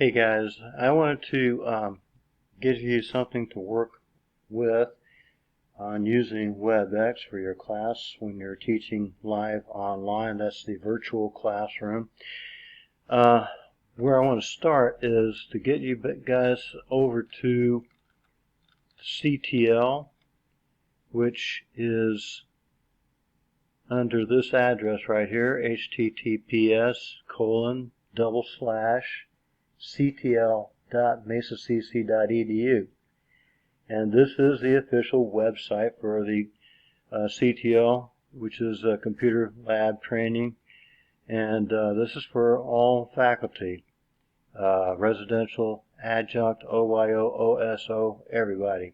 Hey guys, I wanted to give you something to work with on using Webex for your class when you're teaching live online. That's the virtual classroom. Where I want to start is to get you guys over to CTL, which is under this address right here, https://ctl.mesacc.edu. And this is the official website for the CTL, which is Computer Lab Training. And this is for all faculty, residential, adjunct, OYO, OSO, everybody.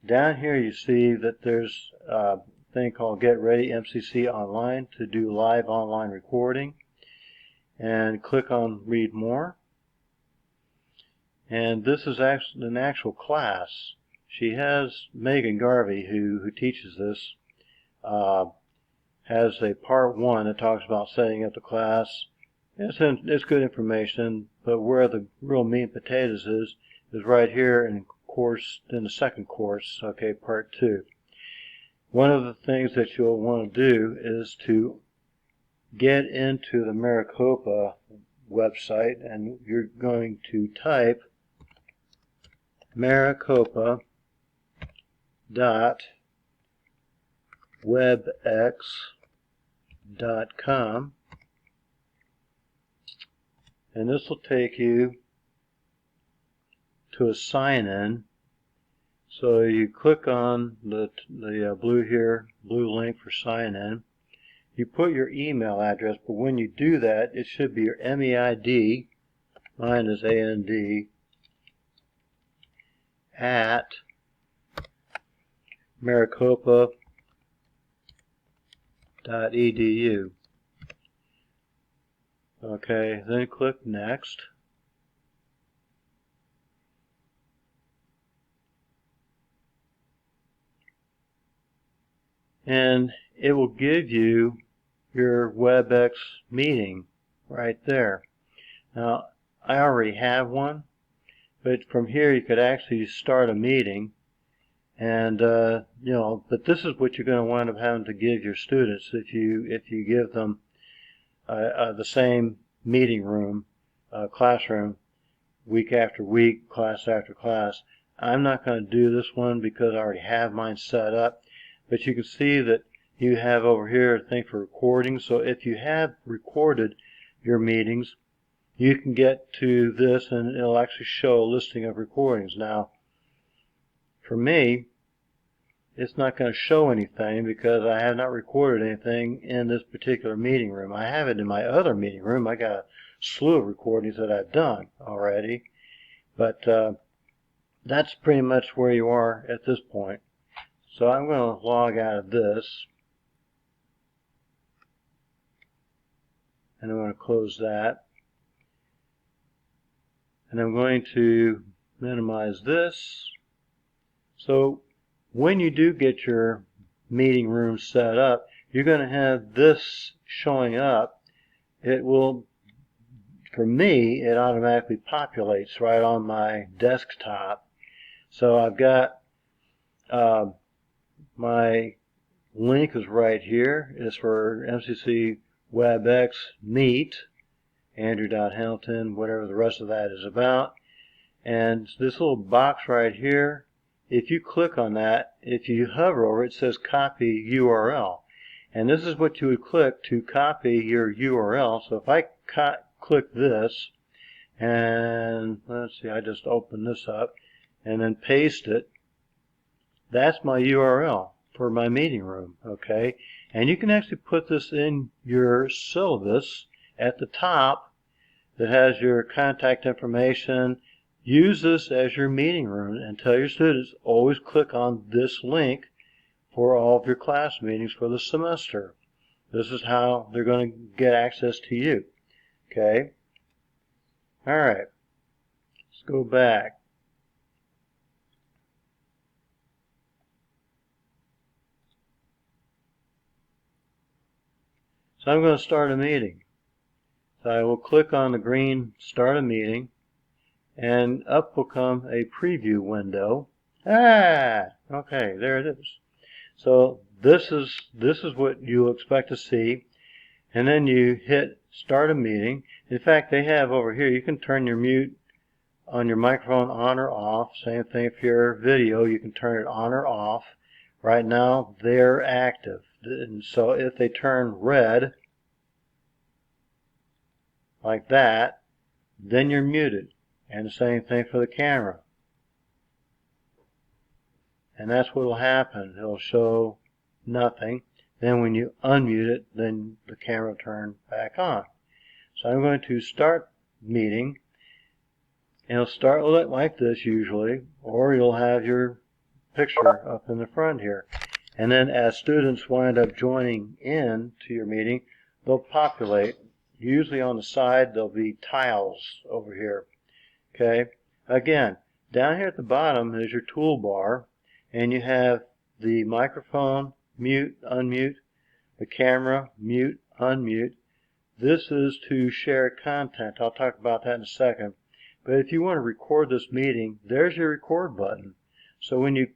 Down here you see that there's a thing called Get Ready MCC Online to do live online recording. And click on Read More. And this is actually an actual class. She has Megan Garvey, who teaches this, has a part 1 that talks about setting up the class. It's good information, but where the real meat and potatoes is right here in the second course, okay, part 2. One of the things that you'll want to do is to get into the Maricopa website, and you're going to type maricopa.webex.com, and this will take you to a sign-in. So you click on the blue link for sign-in. You put your email address, but when you do that, it should be your MEID, mine is AND, at maricopa.edu. Okay, then click Next. And it will give you your Webex meeting right there. Now, I already have one, but from here you could actually start a meeting, and but this is what you're going to wind up having to give your students if you give them the same meeting room, classroom, week after week, class after class. I'm not going to do this one because I already have mine set up. But you can see that you have over here a thing for recording. So if you have recorded your meetings, you can get to this and it'll actually show a listing of recordings. Now, for me, it's not going to show anything because I have not recorded anything in this particular meeting room. I have it in my other meeting room. I got a slew of recordings that I've done already. But that's pretty much where you are at this point. So I'm going to log out of this, and I'm going to close that, and I'm going to minimize this. So when you do get your meeting room set up, you're going to have this showing up. It will, for me, it automatically populates right on my desktop. So I've got my link is right here. It's for MCC Webex Meet, Andrew.Hamilton, whatever the rest of that is about. And this little box right here, if you click on that, if you hover over it, it says copy URL. And this is what you would click to copy your URL. So if I click this, and let's see, I just open this up, and then paste it, that's my URL for my meeting room, okay? And you can actually put this in your syllabus at the top that has your contact information. Use this as your meeting room and tell your students, always click on this link for all of your class meetings for the semester. This is how they're going to get access to you, okay? All right, let's go back. So I'm going to start a meeting. So I will click on the green Start a Meeting. and up will come a preview window. Okay, there it is. So this is what you'll expect to see, and then you hit start a meeting. In fact, they have over here, you can turn your mute on your microphone on or off. Same thing if you're video, you can turn it on or off. Right now they're active, and so if they turn red like that, then you're muted. And the same thing for the camera. And that's what will happen. It'll show nothing. Then when you unmute it, then the camera will turn back on. So I'm going to start meeting. And it'll start like this usually, or you'll have your picture up in the front here. And then as students wind up joining in to your meeting, they'll populate. Usually on the side there'll be tiles over here. Okay. Again, down here at the bottom is your toolbar, and you have the microphone, mute, unmute, the camera, mute, unmute. This is to share content. I'll talk about that in a second. But if you want to record this meeting, there's your record button. So when you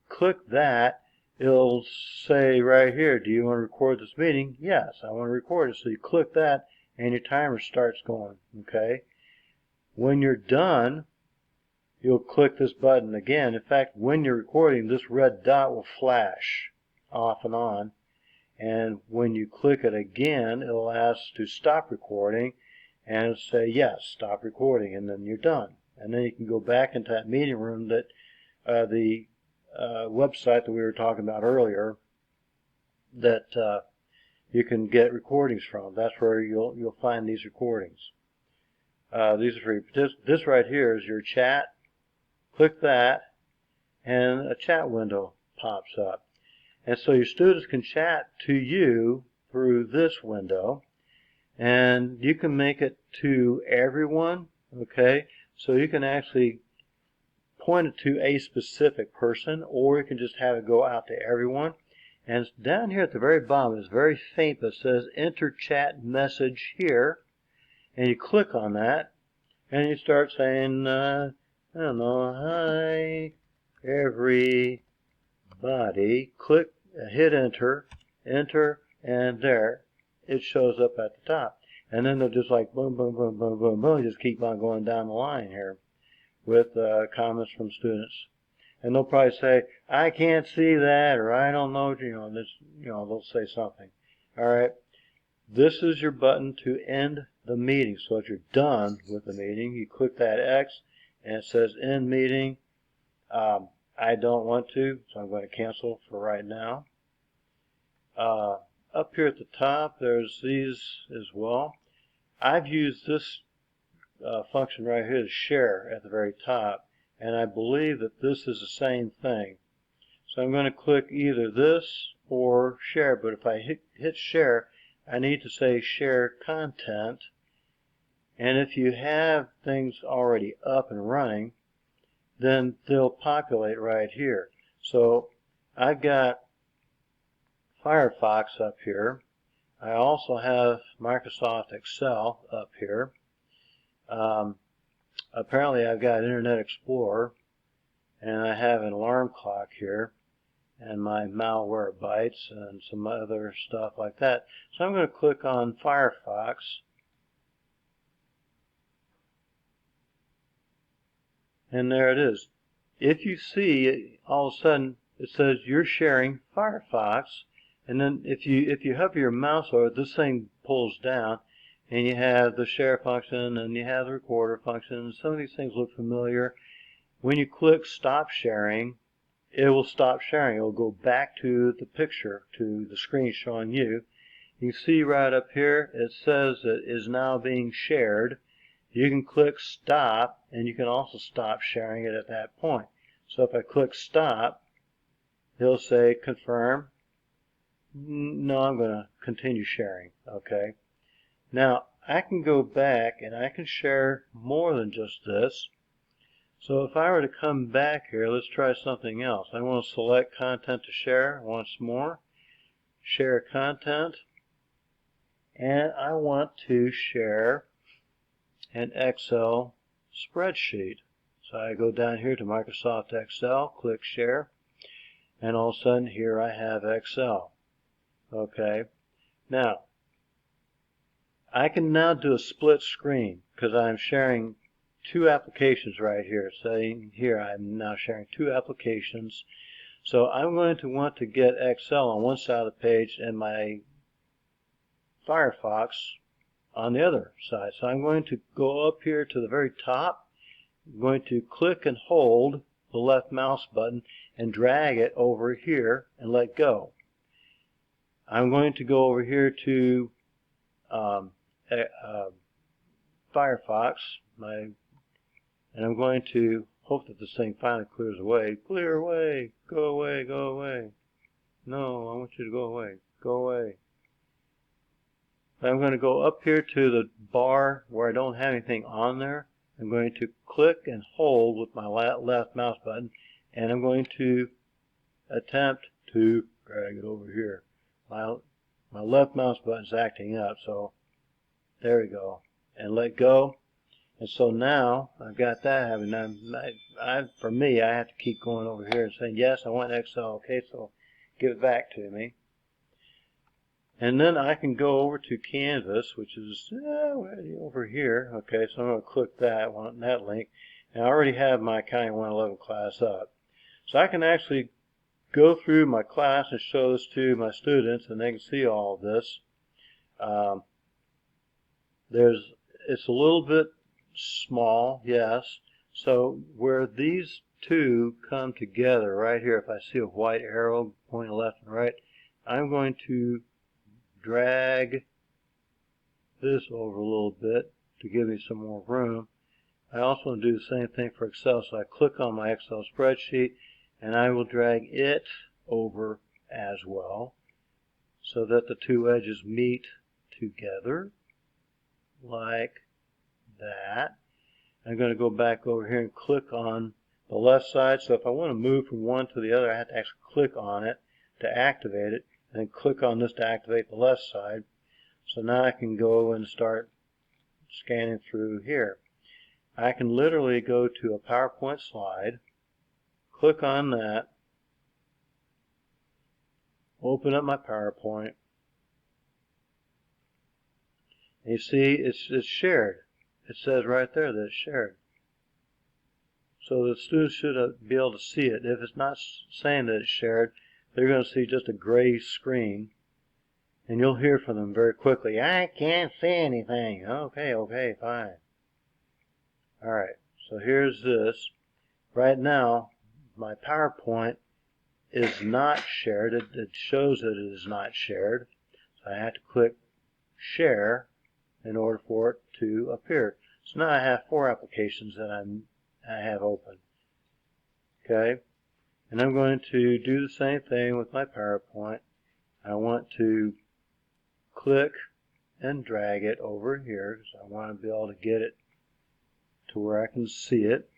click that, it'll say right here, do you want to record this meeting? Yes, I want to record it. So you click that and your timer starts going. Okay. When you're done, you'll click this button again. In fact, when you're recording, this red dot will flash off and on. And when you click it again, it'll ask to stop recording and say, yes, stop recording, and then you're done. And then you can go back into that meeting room that the website that we were talking about earlier that you can get recordings from. That's where you'll find these recordings. These are free. This right here is your chat. Click that, and a chat window pops up. And so your students can chat to you through this window, and you can make it to everyone, okay? So you can actually point it to a specific person, or you can just have it go out to everyone. And down here at the very bottom, it's very faint, but it says enter chat message here, and you click on that, and you start saying, I don't know, hi, everybody. Click, hit enter, and there, it shows up at the top. And then they'll just like boom, boom, boom, boom, boom, boom, just keep on going down the line here with comments from students. And they'll probably say, I can't see that, or I don't know, they'll say something. All right. This is your button to end the meeting. So if you're done with the meeting, you click that X, and it says end meeting. I don't want to, so I'm going to cancel for right now. Up here at the top, there's these as well. I've used this function right here to share at the very top, and I believe that this is the same thing. So I'm going to click either this or share, but if I hit share, I need to say share content. And if you have things already up and running, then they'll populate right here. So I've got Firefox up here. I also have Microsoft Excel up here. Apparently I've got Internet Explorer, and I have an alarm clock here, and my malware bytes and some other stuff like that. So I'm going to click on Firefox. And there it is. If you see, all of a sudden it says you're sharing Firefox, and then if you hover your mouse over it, this thing pulls down, and you have the share function and you have the recorder function. Some of these things look familiar. When you click stop sharing, it will stop sharing. It will go back to the picture, to the screen showing you. You can see right up here, it says it is now being shared. You can click stop, and you can also stop sharing it at that point. So if I click stop, it'll say confirm. No, I'm going to continue sharing. Okay. Now, I can go back and I can share more than just this. So if I were to come back here, let's try something else. I want to select content to share once more. Share content. And I want to share an Excel spreadsheet. So I go down here to Microsoft Excel, click Share, and all of a sudden here I have Excel. Okay, now I can now do a split screen because I'm sharing two applications right here. Saying here I'm now sharing two applications. So I'm going to want to get Excel on one side of the page and my Firefox on the other side. So I'm going to go up here to the very top. I'm going to click and hold the left mouse button and drag it over here and let go. I'm going to go over here to Firefox, and I'm going to hope that this thing finally clears away. Clear away, go away, go away. No, I want you to go away, go away. I'm going to go up here to the bar where I don't have anything on there. I'm going to click and hold with my left mouse button, and I'm going to attempt to drag it over here. My left mouse button is acting up, so there we go, and let go. And so now I've got that happening. For me, I have to keep going over here and saying, yes, I want Excel. Okay, so give it back to me. And then I can go over to Canvas, which is over here. Okay, so I'm going to click that one, that link. And I already have my Accounting 111 class up. So I can actually go through my class and show this to my students, and they can see all of this. It's a little bit small, yes. So where these two come together right here, if I see a white arrow pointing left and right, I'm going to drag this over a little bit to give me some more room. I also want to do the same thing for Excel, so I click on my Excel spreadsheet and I will drag it over as well so that the two edges meet together like that. I'm going to go back over here and click on the left side. So if I want to move from one to the other, I have to actually click on it to activate it, and then click on this to activate the left side. So now I can go and start scanning through here. I can literally go to a PowerPoint slide, click on that, open up my PowerPoint, and you see it's shared. It says right there that it's shared. So the students should be able to see it. If it's not saying that it's shared, they're going to see just a gray screen. And you'll hear from them very quickly. I can't see anything. Okay, fine. Alright, so here's this. Right now, my PowerPoint is not shared. It shows that it is not shared. So I have to click Share in order for it to appear. So now I have four applications that I have open. Okay, and I'm going to do the same thing with my PowerPoint. I want to click and drag it over here because I want to be able to get it to where I can see it.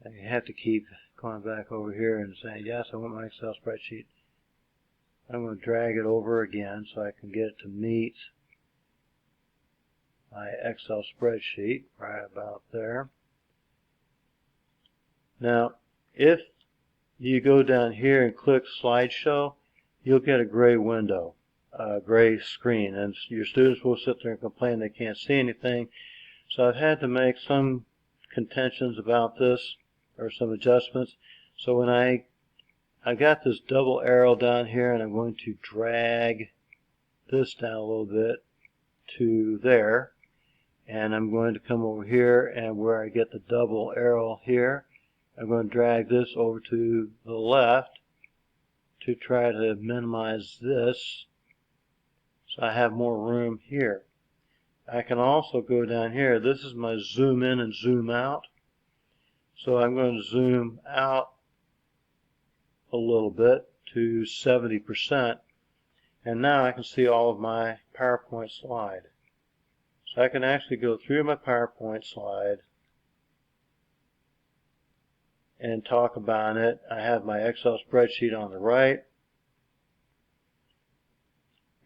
And you have to keep going back over here and saying, yes, I want my Excel spreadsheet. I'm going to drag it over again so I can get it to meet my Excel spreadsheet right about there. Now, if you go down here and click Slideshow, you'll get a gray window, a gray screen, and your students will sit there and complain they can't see anything. So I've had to make some contentions about this, or some adjustments. So when I got this double arrow down here, and I'm going to drag this down a little bit to there, and I'm going to come over here, and where I get the double arrow here, I'm going to drag this over to the left to try to minimize this so I have more room here. I can also go down here. This is my zoom in and zoom out. So I'm going to zoom out a little bit to 70%, and now I can see all of my PowerPoint slide. So I can actually go through my PowerPoint slide and talk about it. I have my Excel spreadsheet on the right,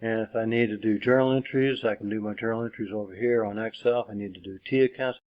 and if I need to do journal entries, I can do my journal entries over here on Excel. If I need to do T accounts,